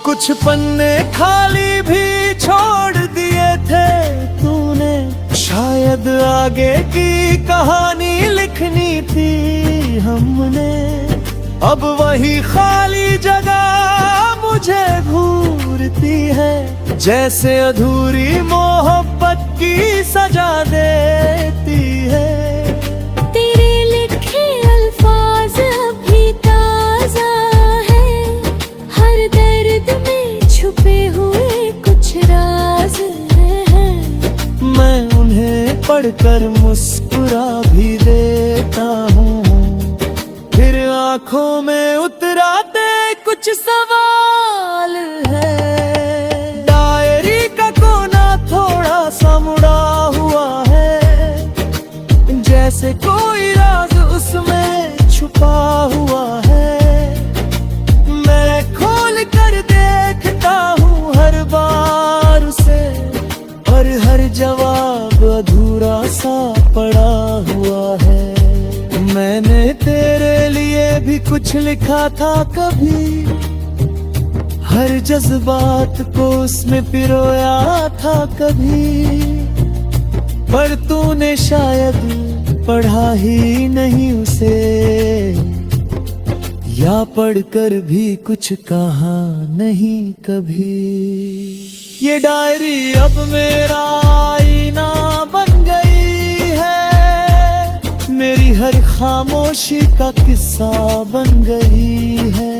कुछ पन्ने खाली भी छोड़ दिए थे तूने, शायद आगे की कहानी लिखनी थी हमने। अब वही खाली जगह मुझे घूरती है, जैसे अधूरी मोहब्बत की सजा देती है। तेरे लिखे अल्फाज अभी ताजा है, हर दर्द में छुपे हुए कुछ राज हैं। मैं उन्हें पढ़कर मुस्कुरा भी देता हूँ, फिर आंखों में उतराते कुछ सवाल है। डायरी का कोना थोड़ा सा मुड़ा हुआ है, जैसे कोई राज उसमें छुपा हुआ है। मैं खोल कर देखता हूँ हर बार उसे, और हर जवाब अधूरा सा पड़ा हुआ है। मैंने तेरे लिए भी कुछ लिखा था कभी, हर जज्बात को उसमें पिरोया था कभी, पर तूने शायद पढ़ा ही नहीं उसे, या पढ़कर भी कुछ कहा नहीं कभी। ये डायरी अब मेरा आईना बन गई है, मेरी हर खामोशी का किस्सा बन गई है।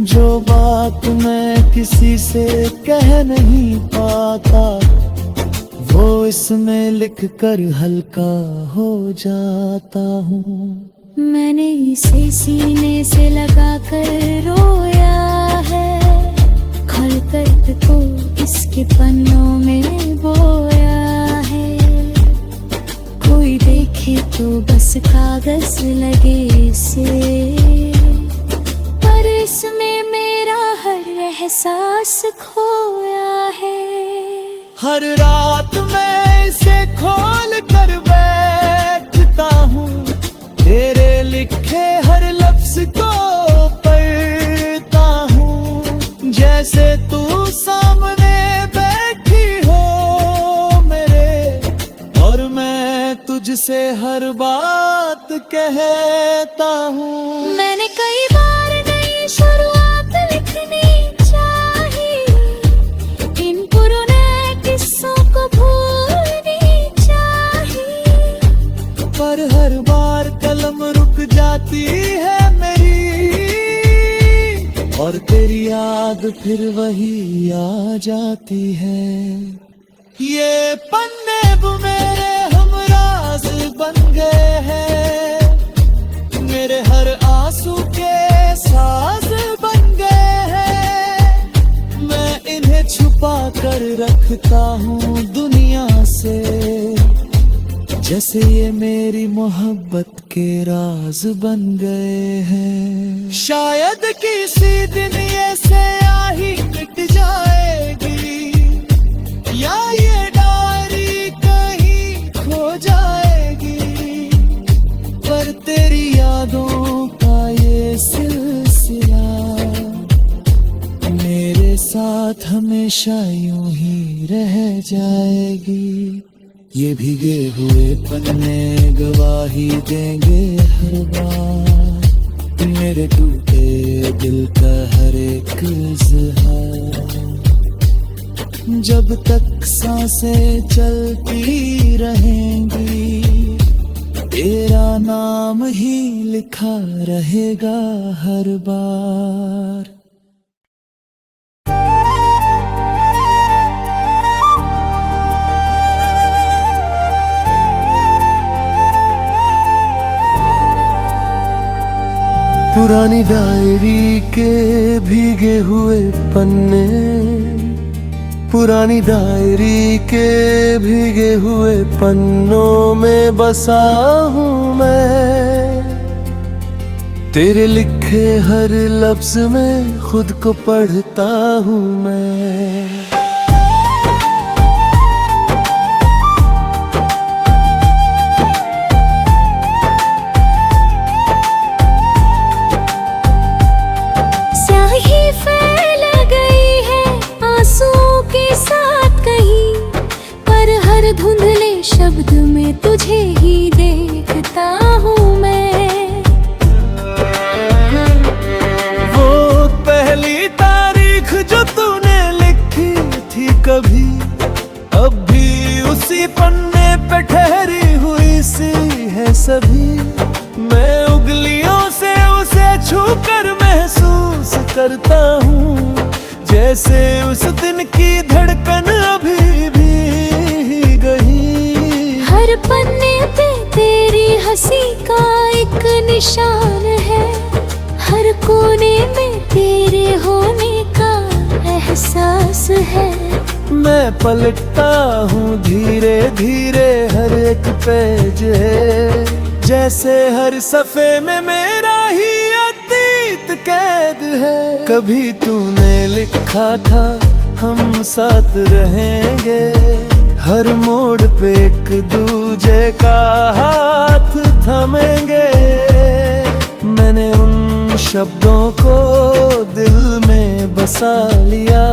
जो बात मैं किसी से कह नहीं पाता, वो इसमें लिख कर हल्का हो जाता हूँ। मैंने इसे सीने से लगा कर रोया है, हर दर्द को इसके पन्नों में बोया है। कोई देखे तो बस कागज लगे इसे, पर इसमें मेरा हर एहसास खोया है। हर रात मैं इसे खोल कर बैठता हूँ, तेरे लिखे हर लफ्ज को पढ़ता हूँ, जैसे तू सामने बैठी हो मेरे, और मैं तुझसे हर बात कहता हूँ। मैंने कई बार नई शुरुआत लिखनी चाहिए, इन पुराने किस्सों को भूलनी चाहिए, पर हर बार कलम रुक जाती है मेरी, और तेरी याद फिर वही आ जाती है। ये पन्ने वो मेरे हमराज बन गए हैं, मेरे हर आंसू के साज बन गए हैं। मैं इन्हें छुपा कर रखता हूँ दुनिया से, जैसे ये मेरी मोहब्बत के राज बन गए हैं। शायद किसी दिन ये स्याही मिट जाएगी, या ये डायरी कहीं खो जाएगी, पर तेरी यादों का ये सिलसिला मेरे साथ हमेशा यूं ही रह जाएगी। ये भीगे हुए पन्ने गवाही देंगे हर बार, मेरे टूटे दिल का हर एक इज़हार। जब तक सांसें चलती रहेंगी, तेरा नाम ही लिखा रहेगा हर बार। पुरानी डायरी के भीगे हुए पन्ने, पुरानी डायरी के भीगे हुए पन्नों में बसा हूँ मैं। तेरे लिखे हर लफ्ज में खुद को पढ़ता हूँ मैं। स्याही फैल शब्द में तुझे ही देखता हूँ मैं। वो पहली तारीख जो तूने लिखी थी कभी, अब भी उसी पन्ने पे ठहरी हुई सी है सभी। मैं उंगलियों से उसे छूकर महसूस करता हूँ, जैसे उस दिन की धड़कन अभी भी गई। हर पन्ने पे तेरी हंसी का एक निशान है, हर कोने में तेरे होने का एहसास है। मैं पलटता हूँ धीरे धीरे हर एक पेज है, जैसे हर सफ़े में मेरा ही अतीत कैद है। कभी तूने लिखा था हम साथ रहेंगे, हर मोड़ पे एक दूजे का हाथ थमेंगे। मैंने उन शब्दों को दिल में बसा लिया,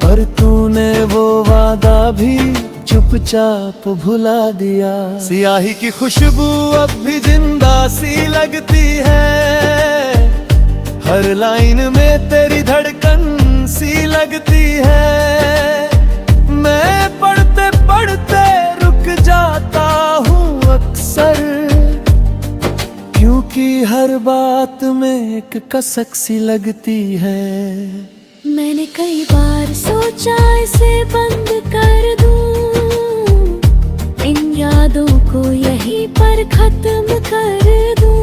पर तूने वो वादा भी चुपचाप भुला दिया। सियाही की खुशबू अब भी जिंदा सी लगती है, हर लाइन में तेरी धड़कन सी लगती है। मैं पढ़ते पढ़ते रुक जाता हूँ अक्सर, क्योंकि हर बात में एक कसक सी लगती है। मैंने कई बार सोचा इसे बंद कर दूं, इन यादों को यहीं पर खत्म कर दूं,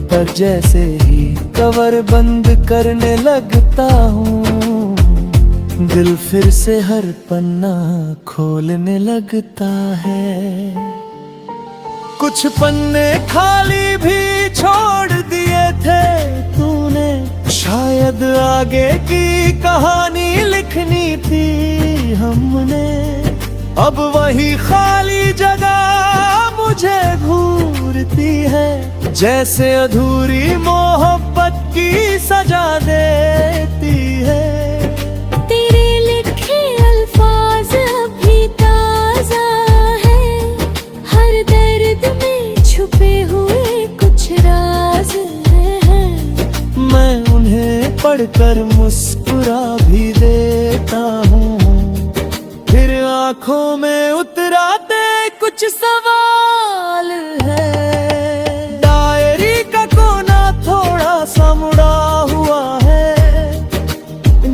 पर जैसे ही कवर बंद करने लगता हूँ, दिल फिर से हर पन्ना खोलने लगता है। कुछ पन्ने खाली भी छोड़ दिए थे तूने, शायद आगे की कहानी लिखनी थी हमने। अब वही खाली जगह मुझे घूरती है, जैसे अधूरी मोहब्बत की सजा देती है। तेरे लिखे अल्फाज अभी ताजा है, हर दर्द में छुपे हुए कुछ राज हैं। मैं उन्हें पढ़कर मुस्कुरा भी देता हूँ, फिर आंखों में उतराते कुछ सवाल है। डायरी का कोना थोड़ा सा मुड़ा हुआ है,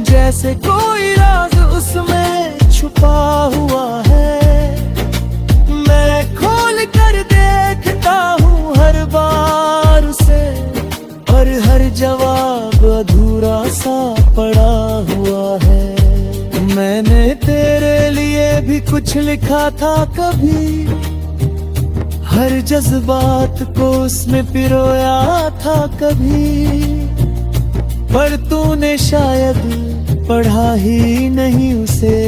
जैसे कोई राज उसमें छुपा हुआ है। मैं खोल कर देखता हूँ हर बार उसे, और हर जवाब अधूरा सा पड़ा हुआ है। मैंने तेरे लिए भी कुछ लिखा था कभी, हर जज्बात को उसमें पिरोया था कभी, पर तूने शायद पढ़ा ही नहीं उसे,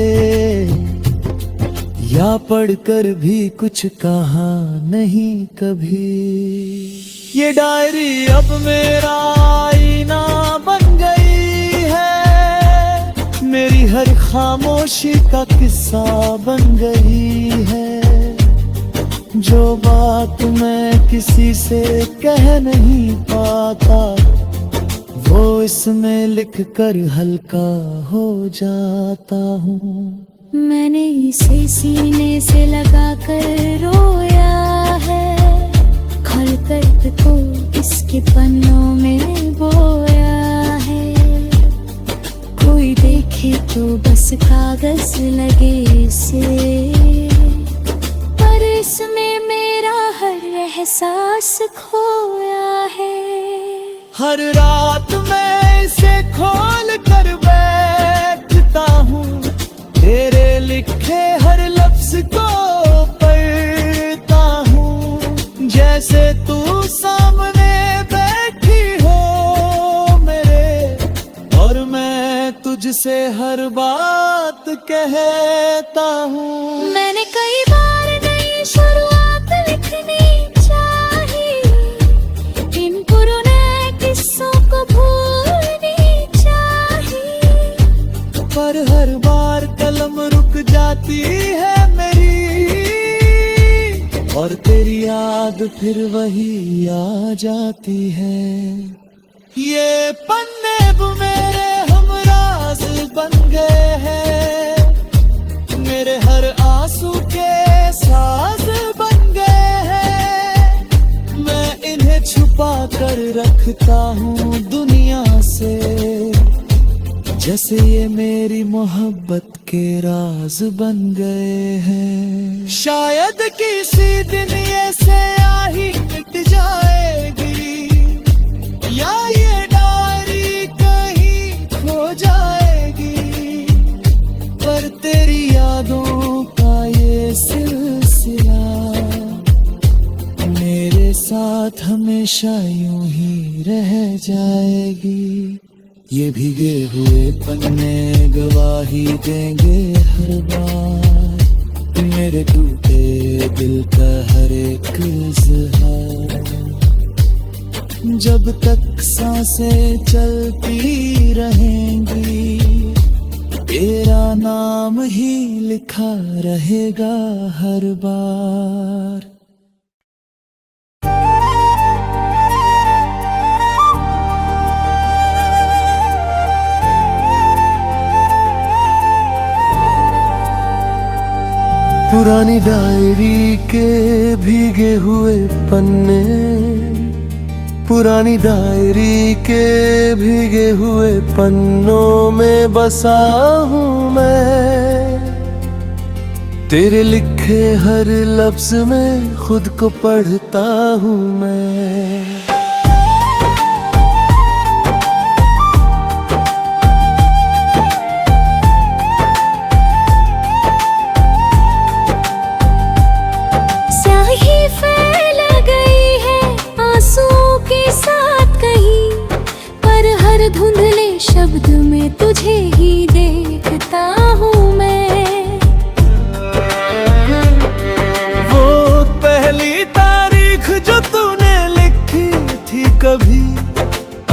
या पढ़कर भी कुछ कहा नहीं कभी। ये डायरी अब मेरा आईना बन गई है, मेरी हर खामोशी का किस्सा बन गई है। जो बात मैं किसी से कह नहीं पाता, वो इसमें लिख कर हल्का हो जाता हूँ। मैंने इसे सीने से लगा कर रोया है, खल दर्द को इसके पन्नों में बोया है। कोई देखे तो बस कागज लगे इसे, पर इसमें मेरा हर एहसास खोया है। हर रात मैं इसे खोल कर बैठता हूँ, तेरे लिखे हर लफ्ज को पढ़ता हूँ, जैसे तू सामने बैठी हो मेरे, और मैं तुझसे हर बात कहता हूँ। मैंने कई बार नई शुरुआत लिखनी चाहिए, इन पुराने किस्सों को भूलनी चाहिए, पर हर बार कलम रुक जाती है मेरी, तेरी याद फिर वही आ जाती है। ये पन्ने अब मेरे हमराज बन गए हैं, मेरे हर आंसू के साज बन गए हैं। मैं इन्हें छुपा कर रखता हूँ दुनिया से, जैसे ये मेरी मोहब्बत के राज बन गए हैं। शायद किसी दिन ये स्याही मिट जाएगी, या ये डायरी कहीं खो जाएगी, पर तेरी यादों का ये सिलसिला मेरे साथ हमेशा यूं ही रह जाएगी। ये भीगे हुए पन्ने गवाही देंगे हर बार, मेरे टूटे दिल का हर एक इज़हार। जब तक सांसें चलती रहेंगी, तेरा नाम ही लिखा रहेगा हर बार। पुरानी डायरी के भीगे हुए पन्ने, पुरानी डायरी के भीगे हुए पन्नों में बसा हूँ मैं। तेरे लिखे हर लफ्ज में खुद को पढ़ता हूँ मैं। धुंधले शब्द में तुझे ही देखता हूँ मैं। वो पहली तारीख जो तूने लिखी थी कभी,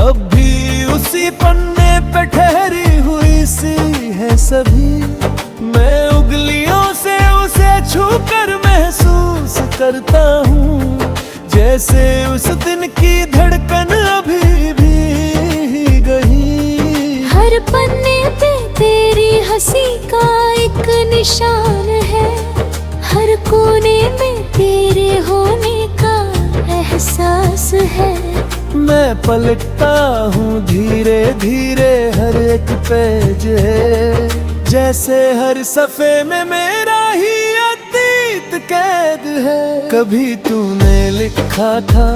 अब भी उसी पन्ने पे ठहरी हुई सी है सभी। मैं उंगलियों से उसे छूकर महसूस करता हूँ, जैसे उस दिन की धड़कन अभी भी गई। हर पन्ने पे तेरी हंसी का एक निशान है, हर कोने में तेरे होने का एहसास है। मैं पलटता हूँ धीरे धीरे हर एक पेज है, जैसे हर सफ़े में मेरा ही अतीत कैद है। कभी तूने लिखा था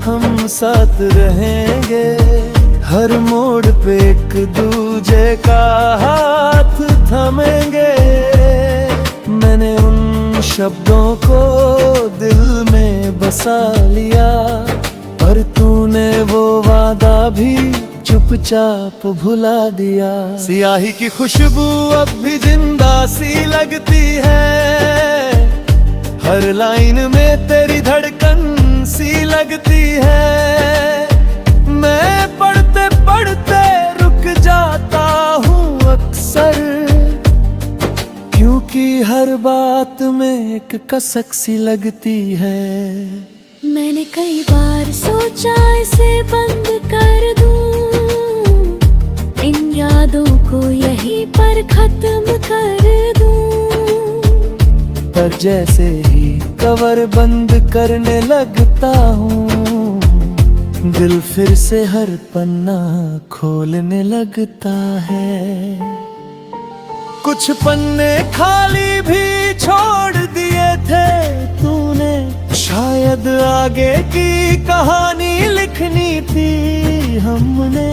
हम साथ रहेंगे, हर मोड़ पे एक दूजे का हाथ थमेंगे। मैंने उन शब्दों को दिल में बसा लिया, पर तूने वो वादा भी चुपचाप भुला दिया। सियाही की खुशबू अब भी जिंदा सी लगती है, हर लाइन में तेरी धड़कन सी लगती है। मैं पढ़ते पढ़ते रुक जाता हूँ अक्सर, क्योंकि हर बात में एक कसक सी लगती है। मैंने कई बार सोचा इसे बंद कर दूं, इन यादों को यहीं पर खत्म कर दूं, पर जैसे ही कवर बंद करने लगता हूँ, दिल फिर से हर पन्ना खोलने लगता है। कुछ पन्ने खाली भी छोड़ दिए थे तूने, शायद आगे की कहानी लिखनी थी हमने।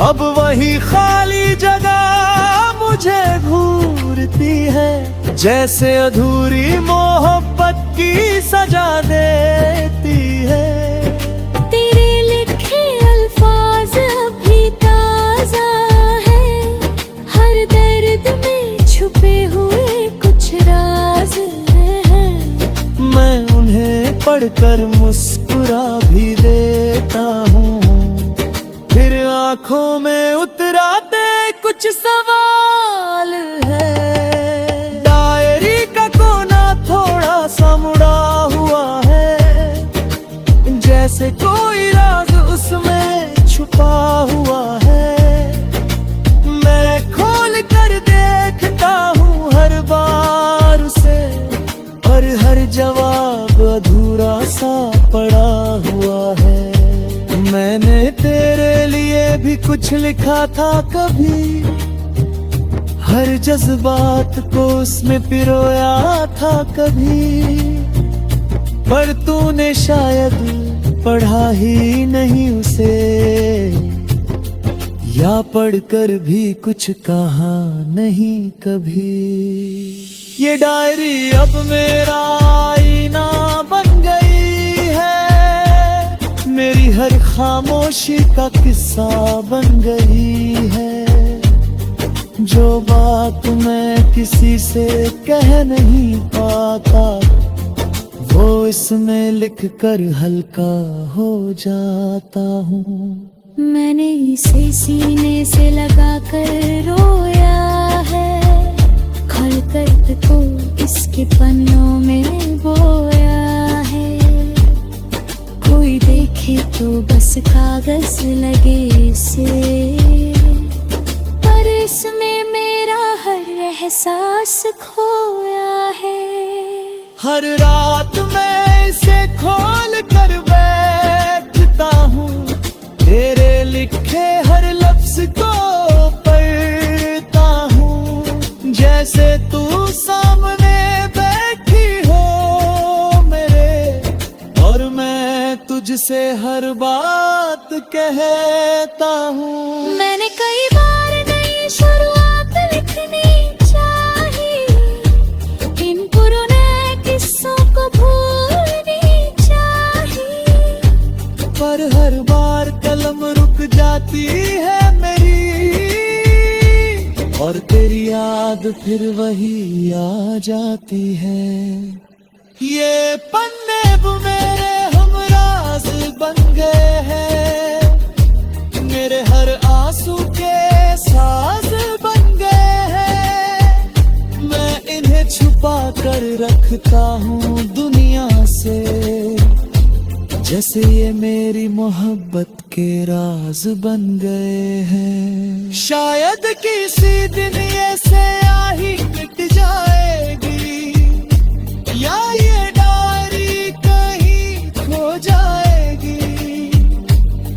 अब वही खाली जगह मुझे घूरती है, जैसे अधूरी मोहब्बत की सजा देती है। तेरे लिखे अल्फाज अभी ताजा है, हर दर्द में छुपे हुए कुछ राज हैं। मैं उन्हें पढ़कर मुस्कुरा भी देता हूँ, फिर आंखों में उतराते कुछ सवाल है। डायरी का कोना थोड़ा सा मुड़ा हुआ जैसे कोई राज उसमें छुपा हुआ है। मैं खोल कर देखता हूँ हर बार उसे, और हर जवाब अधूरा सा पड़ा हुआ है। मैंने तेरे लिए भी कुछ लिखा था कभी, हर जज्बात को उसमें पिरोया था कभी, पर तूने शायद पढ़ा ही नहीं उसे, या पढ़कर भी कुछ कहा नहीं कभी। ये डायरी अब मेरा आईना बन गई है, मेरी हर खामोशी का किस्सा बन गई है। जो बात मैं किसी से कह नहीं पाता, वो इसमें लिख कर हल्का हो जाता हूँ। मैंने इसे सीने से लगा कर रोया है, खलकत को इसके पन्नों में बोया है। कोई देखे तो बस कागज लगे इसे, पर इसमें मेरा हर एहसास खोया है। हर रात मैं इसे खोल कर बैठता हूँ, तेरे लिखे हर लफ्ज को पढ़ता हूँ, जैसे तू सामने बैठी हो मेरे, और मैं तुझसे हर बात कहता हूँ। मैंने कई बार नई शुरुआत लिखनी चाहिए, इन पुराने किस्सों को भूलनी चाहिए, पर हर बार कलम रुक जाती है मेरी, और तेरी याद फिर वही आ जाती है। ये पन्ने वो मेरे हमराज बन गए हैं, मेरे हर आंसू के साज बन गए हैं। मैं इन्हें छुपा कर रखता हूँ दुनिया से, जैसे ये मेरी मोहब्बत के राज बन गए हैं। शायद किसी दिन ये स्याही मिट जाएगी, या ये डायरी कहीं खो जाएगी,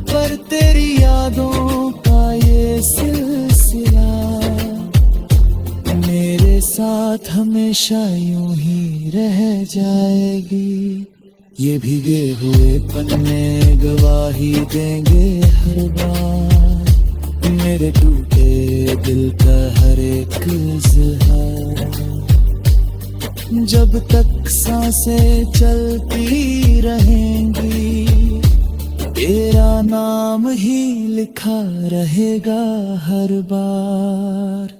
पर तेरी यादों का ये सिलसिला मेरे साथ हमेशा यूं ही रह जाएगी। ये भीगे हुए पन्ने गवाही देंगे हर बार, मेरे टूटे दिल का हर एक इज़हार। जब तक सांसें चलती रहेंगी, तेरा नाम ही लिखा रहेगा हर बार।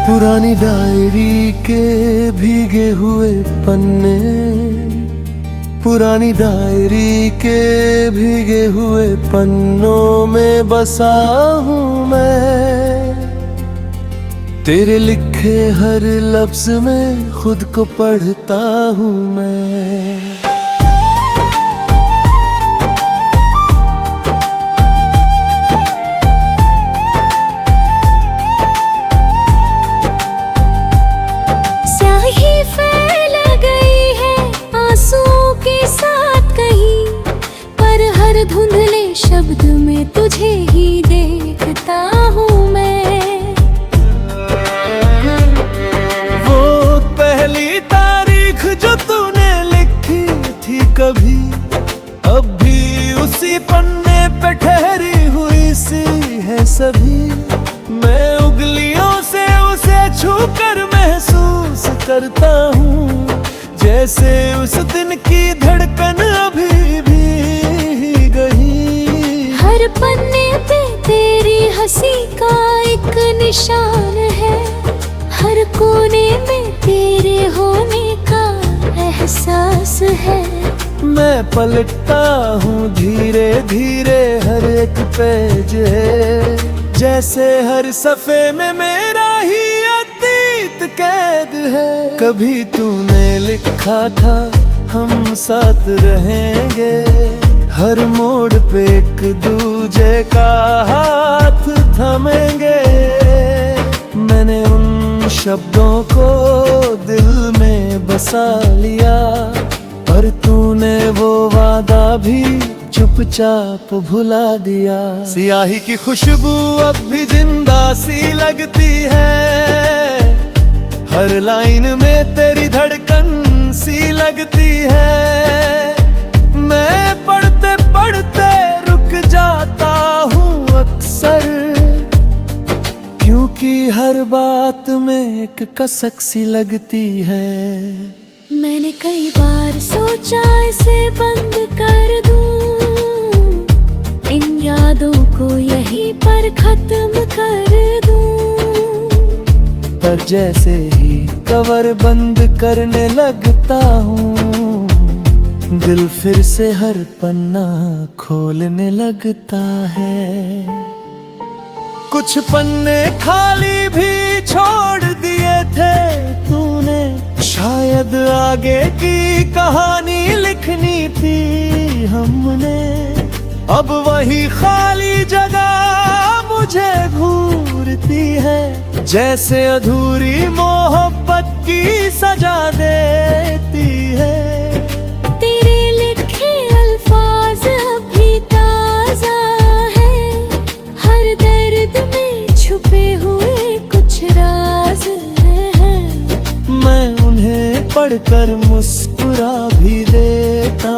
पुरानी डायरी के भीगे हुए पन्ने, पुरानी डायरी के भीगे हुए पन्नों में बसा हूँ मैं, तेरे लिखे हर लफ्ज में खुद को पढ़ता हूँ मैं। धुंधले शब्द में तुझे ही देखता हूँ मैं। वो पहली तारीख जो तूने लिखी थी कभी, अब भी उसी पन्ने पे ठहरी हुई सी है सभी। मैं उंगलियों से उसे छूकर महसूस करता हूँ, जैसे उस दिन की धड़कन अभी भी गई। हर पन्ने पे तेरी हंसी का एक निशान है, हर कोने में तेरे होने का एहसास है। मैं पलटता हूँ धीरे धीरे, हर एक पेज है जैसे हर सफे में मेरा ही अतीत कैद है। कभी तूने लिखा था हम साथ रहेंगे, हर मोड़ पे एक दूजे का हाथ थमेंगे। मैंने उन शब्दों को दिल में बसा लिया, पर तूने वो वादा भी चुपचाप भुला दिया। सियाही की खुशबू अब भी जिंदा सी लगती है, हर लाइन में तेरी धड़कन सी लगती है। मैं पढ़ते पढ़ते रुक जाता हूँ अक्सर, क्योंकि हर बात में एक कसक सी लगती है। मैंने कई बार सोचा इसे बंद कर दूं, इन यादों को यहीं पर खत्म कर दूं, पर जैसे ही कवर बंद करने लगता हूँ, दिल फिर से हर पन्ना खोलने लगता है। कुछ पन्ने खाली भी छोड़ दिए थे तूने, शायद आगे की कहानी लिखनी थी हमने। अब वही खाली जगह मुझे घूरती है, जैसे अधूरी मोहब्बत की सजा देती है। तेरे लिखे अल्फाज अभी ताजा है, हर दर्द में छुपे हुए कुछ राज हैं। मैं उन्हें पढ़कर मुस्कुरा भी देता